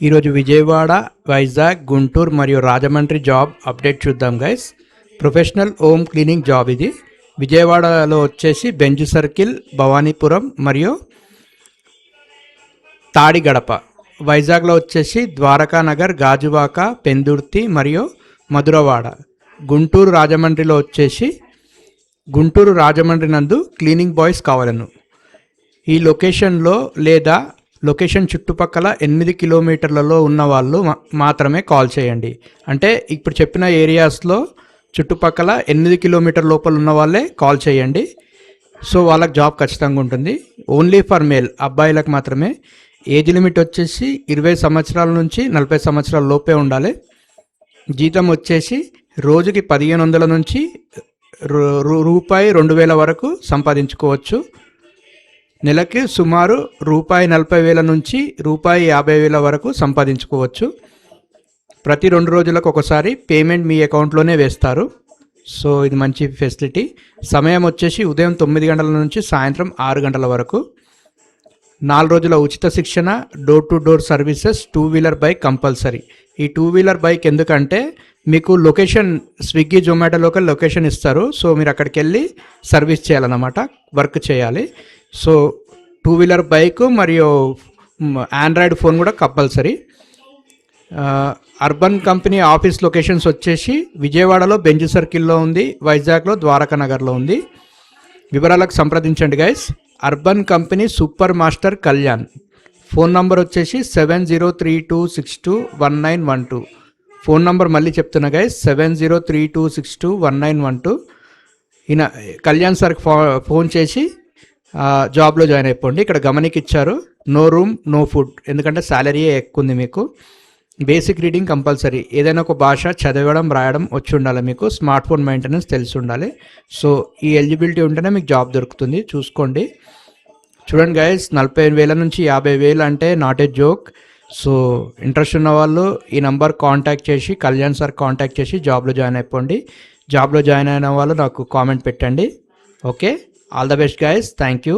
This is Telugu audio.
ఈరోజు విజయవాడ, వైజాగ్, గుంటూరు మరియు రాజమండ్రి జాబ్ అప్డేట్ చూద్దాం guys. Professional home cleaning job ఇది. విజయవాడలో వచ్చేసి బెంజ్ సర్కిల్, భవానీపురం మరియు తాడిగడప. వైజాగ్లో వచ్చేసి ద్వారకానగర్, గాజువాక, పెందుర్తి మరియు మధురవాడ. గుంటూరు రాజమండ్రిలో వచ్చేసి గుంటూరు రాజమండ్రి నందు క్లీనింగ్ బాయ్స్ కావాలను. ఈ లొకేషన్లో లేదా లొకేషన్ చుట్టుపక్కల 8 కిలోమీటర్లలో ఉన్న వాళ్ళు మాత్రమే కాల్ చేయండి. అంటే ఇప్పుడు చెప్పిన ఏరియాస్లో చుట్టుపక్కల 8 కిలోమీటర్ లోపల ఉన్న వాళ్ళే కాల్ చేయండి. సో వాళ్ళకి జాబ్ ఖచ్చితంగా ఉంటుంది. ఓన్లీ ఫర్ మేల్, అబ్బాయిలకు మాత్రమే. ఏజ్ లిమిట్ వచ్చేసి 20 సంవత్సరాల నుంచి 40 సంవత్సరాల లోపే ఉండాలి. జీతం వచ్చేసి రోజుకి 1500 నుంచి రూపాయి 2000 వరకు సంపాదించుకోవచ్చు. నెలకి సుమారు రూపాయి 40,000 నుంచి రూపాయి 50,000 వరకు సంపాదించుకోవచ్చు. ప్రతి 2 రోజులకు ఒకసారి పేమెంట్ మీ అకౌంట్లోనే వేస్తారు. సో ఇది మంచి ఫెసిలిటీ. సమయం వచ్చేసి ఉదయం 9 గంటల నుంచి సాయంత్రం 6 గంటల వరకు. 4 రోజుల ఉచిత శిక్షణ, door to door services, 2 wheeler bike compulsory. ఈ 2 వీలర్ బైక్ ఎందుకంటే మీకు లొకేషన్ స్విగ్గీ, జొమాటోలో లొకేషన్ ఇస్తారు. సో మీరు అక్కడికి వెళ్ళి సర్వీస్ చేయాలన్నమాట, వర్క్ చేయాలి. సో 2 వీలర్ బైక్ మరియు ఆండ్రాయిడ్ ఫోన్ కూడా compulsory. Urban company office locations వచ్చేసి విజయవాడలో బెంజ్ సర్కిల్లో ఉంది, వైజాగ్లో ద్వారకానగర్లో ఉంది. వివరాలకు సంప్రదించండి guys. Urban company super master Kalyan. Phone number వచ్చేసి 7032621912. ఫోన్ నంబర్ మళ్ళీ చెప్తున్నా గైస్, 7032621912. ఈయన కళ్యాణ్ సార్కి ఫోన్ చేసి జాబ్లో జాయిన్ అయిపోండి. ఇక్కడ గమనికిచ్చారు, నో రూమ్ నో ఫుడ్, ఎందుకంటే శాలరీయే ఎక్కువ ఉంది. మీకు బేసిక్ రీడింగ్ కంపల్సరీ. ఏదైనా ఒక భాష చదవడం, రాయడం వచ్చి ఉండాలి. మీకు స్మార్ట్ ఫోన్ మెయింటెనెన్స్ తెలిసి ఉండాలి. సో ఈ ఎలిజిబిలిటీ ఉంటేనే మీకు జాబ్ దొరుకుతుంది. చూసుకోండి. చూడండి గైస్, 40,000 నుంచి 50,000 అంటే not a joke. So interest ఉన్న వాళ్ళు ఈ నంబర్ కాంటాక్ట్ చేసి, కళ్యాణ్ సార్ కాంటాక్ట్ చేసి జాబ్లో జాయిన్ అయిపోండి. జాబ్లో జాయిన్ అయిన వాళ్ళు నాకు కామెంట్ పెట్టండి. Okay, all the best guys. Thank you.